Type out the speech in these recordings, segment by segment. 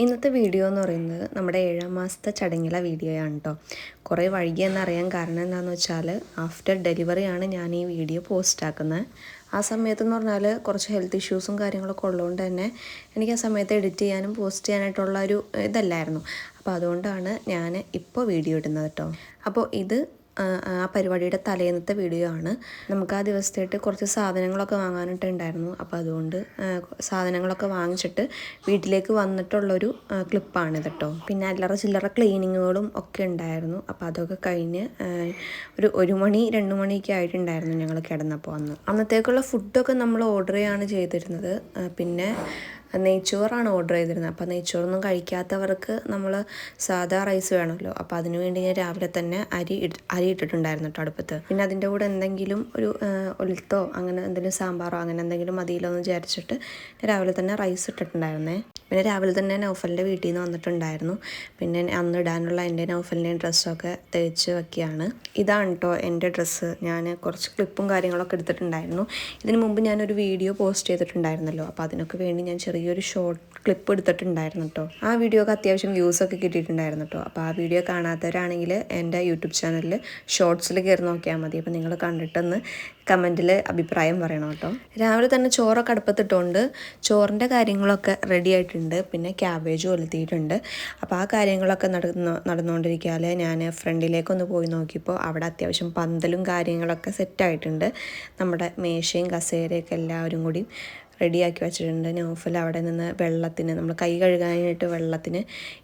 ഇന്നത്തെ വീഡിയോ എന്ന് പറയുന്നത് നമ്മുടെ 7ാം മാസത്തെ ചടങ്ങിലെ വീഡിയോയാണ് കേട്ടോ. കുറേ വൈകിയെന്നറിയാൻ കാരണം എന്താണെന്ന് വെച്ചാൽ ആഫ്റ്റർ ഡെലിവറിയാണ് ഞാൻ ഈ വീഡിയോ പോസ്റ്റ് ആക്കുന്നത്. ആ സമയത്തെന്ന് പറഞ്ഞാൽ കുറച്ച് ഹെൽത്ത് ഇഷ്യൂസും കാര്യങ്ങളൊക്കെ ഉള്ളതുകൊണ്ട് തന്നെ എനിക്ക് ആ സമയത്ത് എഡിറ്റ് ചെയ്യാനും പോസ്റ്റ് ചെയ്യാനായിട്ടുള്ള ഒരു ഇതല്ലായിരുന്നു. അപ്പോൾ അതുകൊണ്ടാണ് ഞാൻ ഇപ്പോൾ വീഡിയോ ഇടുന്നത് കേട്ടോ. അപ്പോൾ ഇത് ആ പരിപാടിയുടെ തലേന്നത്തെ വീഡിയോ ആണ്. നമുക്ക് ആ ദിവസത്തേട്ട് കുറച്ച് സാധനങ്ങളൊക്കെ വാങ്ങാനായിട്ടുണ്ടായിരുന്നു. അപ്പോൾ അതുകൊണ്ട് സാധനങ്ങളൊക്കെ വാങ്ങിച്ചിട്ട് വീട്ടിലേക്ക് വന്നിട്ടുള്ളൊരു ക്ലിപ്പാണിത് കേട്ടോ. പിന്നെ അല്ലറ ചില്ലറ ക്ലീനിങ്ങുകളും ഒക്കെ ഉണ്ടായിരുന്നു. അപ്പോൾ അതൊക്കെ കഴിഞ്ഞ് ഒരു 1 മണി 2 മണിയൊക്കെ ആയിട്ടുണ്ടായിരുന്നു ഞങ്ങൾ കിടന്നപ്പോൾ. അന്നത്തേക്കുള്ള ഫുഡൊക്കെ നമ്മൾ ഓർഡർ ചെയ്യാണ് ചെയ്തിരുന്നത്. പിന്നെ നെയ്ച്ചോറാണ് ഓർഡർ ചെയ്തിരുന്നത്. അപ്പോൾ നെയ്ച്ചോറൊന്നും കഴിക്കാത്തവർക്ക് നമ്മൾ സാധാ റൈസ് വേണമല്ലോ. അപ്പോൾ അതിന് വേണ്ടി ഞാൻ രാവിലെ തന്നെ അരി ഇട്ടിട്ടുണ്ടായിരുന്നു കേട്ടോ അടുപ്പത്ത്. പിന്നെ അതിൻ്റെ കൂടെ എന്തെങ്കിലും ഒരു ഒലുത്തോ അങ്ങനെ എന്തെങ്കിലും സാമ്പാറോ അങ്ങനെ എന്തെങ്കിലും മതിയിലോ എന്ന് വിചാരിച്ചിട്ട് രാവിലെ തന്നെ റൈസ് ഇട്ടിട്ടുണ്ടായിരുന്നേ. പിന്നെ രാവിലെ തന്നെ നൗഫലിൻ്റെ വീട്ടിൽ നിന്ന് വന്നിട്ടുണ്ടായിരുന്നു. പിന്നെ അന്ന് ഇടാനുള്ള എൻ്റെ നൗഫലിൻ്റെയും ഡ്രസ്സൊക്കെ തേച്ച് വയ്ക്കുകയാണ്. ഇതാണ് കേട്ടോ എൻ്റെ ഡ്രസ്സ്. ഞാൻ കുറച്ച് ക്ലിപ്പും കാര്യങ്ങളൊക്കെ എടുത്തിട്ടുണ്ടായിരുന്നു. ഇതിന് മുമ്പ് ഞാനൊരു വീഡിയോ പോസ്റ്റ് ചെയ്തിട്ടുണ്ടായിരുന്നല്ലോ. അപ്പോൾ അതിനൊക്കെ വേണ്ടി ഞാൻ ചെറിയൊരു ഷോർട്ട് ക്ലിപ്പ് എടുത്തിട്ടുണ്ടായിരുന്നു കേട്ടോ. ആ വീഡിയോക്ക് അത്യാവശ്യം വ്യൂസൊക്കെ കിട്ടിയിട്ടുണ്ടായിരുന്നു കേട്ടോ. അപ്പോൾ ആ വീഡിയോ കാണാത്തവരാണെങ്കിൽ എൻ്റെ യൂട്യൂബ് ചാനലിൽ ഷോർട്സിൽ കയറി നോക്കിയാൽ മതി. അപ്പോൾ നിങ്ങൾ കണ്ടിട്ടൊന്ന് കമൻറ്റിൽ അഭിപ്രായം പറയണം കേട്ടോ. രാവിലെ തന്നെ ചോറൊക്കെ അടുപ്പത്തിട്ടുകൊണ്ട് ചോറിൻ്റെ കാര്യങ്ങളൊക്കെ റെഡി ആയിട്ടുണ്ട്. പിന്നെ ക്യാബേജ് ഒലുത്തിയിട്ടുണ്ട്. അപ്പോൾ ആ കാര്യങ്ങളൊക്കെ നടന്നുകൊണ്ടിരിക്കാതെ ഞാൻ ഫ്രണ്ടിലേക്കൊന്ന് പോയി നോക്കിയപ്പോൾ അവിടെ അത്യാവശ്യം പന്തലും കാര്യങ്ങളൊക്കെ സെറ്റായിട്ടുണ്ട്. നമ്മുടെ മേശയും കസേരയൊക്കെ എല്ലാവരും കൂടി റെഡിയാക്കി വെച്ചിട്ടുണ്ട്. നൗഫൽ അവിടെ നിന്ന് വെള്ളത്തിന് നമ്മൾ കൈ കഴുകാനായിട്ട് വെള്ളത്തിന്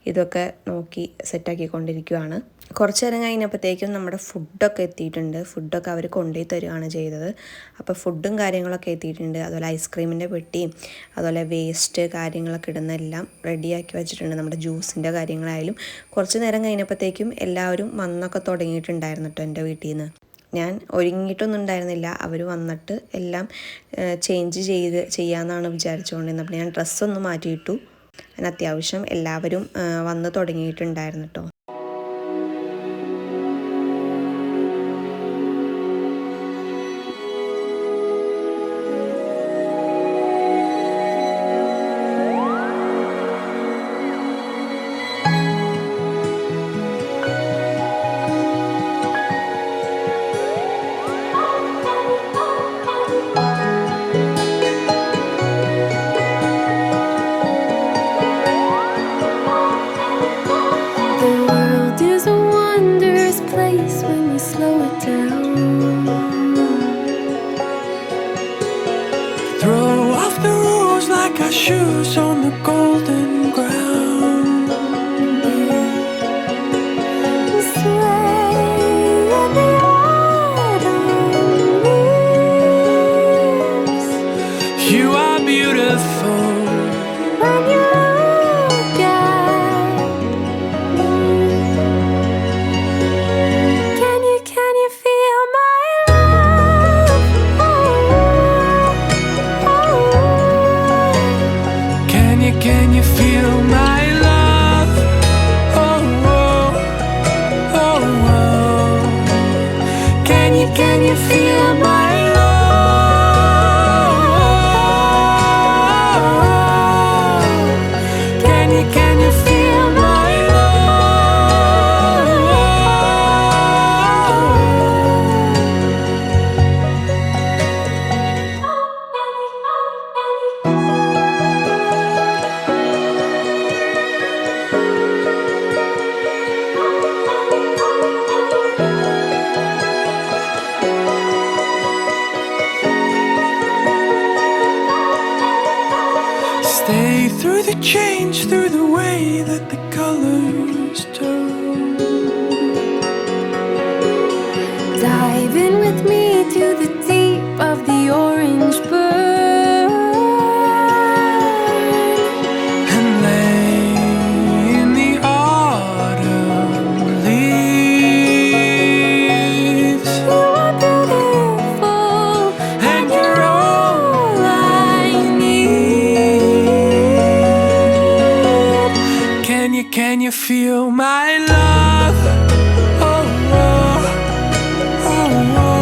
ഇതൊക്കെ നോക്കി സെറ്റാക്കിക്കൊണ്ടിരിക്കുകയാണ്. കുറച്ച് നേരം കഴിഞ്ഞപ്പോഴത്തേക്കും നമ്മുടെ ഫുഡൊക്കെ എത്തിയിട്ടുണ്ട്. ഫുഡൊക്കെ അവർ കൊണ്ടുപോയി തരികയാണ് ചെയ്തത്. അപ്പോൾ ഫുഡും കാര്യങ്ങളൊക്കെ എത്തിയിട്ടുണ്ട്. അതുപോലെ ഐസ്ക്രീമിൻ്റെ പെട്ടിയും അതുപോലെ വേസ്റ്റ് കാര്യങ്ങളൊക്കെ ഇടുന്ന എല്ലാം റെഡിയാക്കി വെച്ചിട്ടുണ്ട്. നമ്മുടെ ജ്യൂസിൻ്റെ കാര്യങ്ങളായാലും കുറച്ച് നേരം കഴിഞ്ഞപ്പോഴത്തേക്കും എല്ലാവരും വന്നൊക്കെ തുടങ്ങിയിട്ടുണ്ടായിരുന്നു കേട്ടോ എൻ്റെ വീട്ടിൽ നിന്ന്. ഞാൻ ഒരുങ്ങിയിട്ടൊന്നും ഉണ്ടായിരുന്നില്ല. അവർ വന്നിട്ട് എല്ലാം ചേഞ്ച് ചെയ്യാമെന്നാണ് വിചാരിച്ചുകൊണ്ടിരുന്നത്. അപ്പോൾ ഞാൻ ഡ്രസ്സൊന്ന് മാറ്റിയിട്ടു. അതിന് അത്യാവശ്യം എല്ലാവരും വന്ന് തുടങ്ങിയിട്ടുണ്ടായിരുന്നു കേട്ടോ. Shoes on the golden ground. Sway in the autumn leaves. You are beautiful when you look at me. Can you feel my love? Can you feel my love? Oh, oh, oh, oh. Can you feel my love? Can you feel my Stay through the change, through the way that the colors turn. Dive in with me to the deep of the orange burn and lay in the autumn leaves. You are beautiful and you're all I need. Can you feel my love? Oh, oh, oh, oh.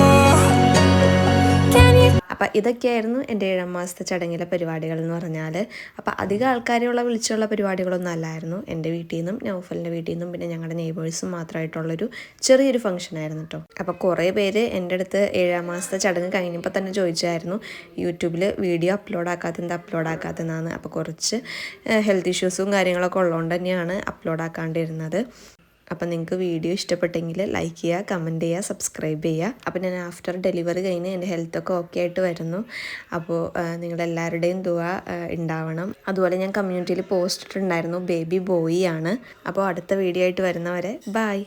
അപ്പോൾ ഇതൊക്കെയായിരുന്നു എൻ്റെ 7 മാസത്തെ ചടങ്ങിലെ പരിപാടികൾ എന്ന് പറഞ്ഞാൽ. അപ്പോൾ അധികം ആൾക്കാരെയുള്ള വിളിച്ചുള്ള പരിപാടികളൊന്നും അല്ലായിരുന്നു. എൻ്റെ വീട്ടിൽ നിന്നും നൗഫലിൻ്റെ വീട്ടിൽ നിന്നും പിന്നെ ഞങ്ങളുടെ നെയ്ബേഴ്സും മാത്രമായിട്ടുള്ളൊരു ചെറിയൊരു ഫംഗ്ഷൻ ആയിരുന്നു കേട്ടോ. അപ്പോൾ കുറേ പേര് എൻ്റെ അടുത്ത് 7 മാസത്തെ ചടങ്ങ് കഴിഞ്ഞപ്പോൾ തന്നെ ചോദിച്ചായിരുന്നു യൂട്യൂബിൽ വീഡിയോ അപ്ലോഡ് ആക്കാത്തതെന്നാണ്. അപ്പോൾ കുറച്ച് ഹെൽത്ത് ഇഷ്യൂസും കാര്യങ്ങളൊക്കെ ഉള്ളതുകൊണ്ട് തന്നെയാണ് അപ്ലോഡ് ആക്കാണ്ടിരുന്നത്. അപ്പോൾ നിങ്ങൾക്ക് വീഡിയോ ഇഷ്ടപ്പെട്ടെങ്കിൽ ലൈക്ക് ചെയ്യുക, കമൻറ്റ് ചെയ്യുക, സബ്സ്ക്രൈബ് ചെയ്യുക. അപ്പോൾ ഞാൻ ആഫ്റ്റർ ഡെലിവറി കഴിഞ്ഞ് എൻ്റെ ഹെൽത്തൊക്കെ ഓക്കെ ആയിട്ട് വരുന്നു. അപ്പോൾ നിങ്ങളെല്ലാവരുടെയും ദുആ ഉണ്ടാവണം. അതുപോലെ ഞാൻ കമ്മ്യൂണിറ്റിയിൽ പോസ്റ്റ് ഇട്ടിട്ടുണ്ടായിരുന്നു, ബേബി ബോയ് ആണ്. അപ്പോൾ അടുത്ത വീഡിയോ ആയിട്ട് വരുന്നവരെ ബൈ.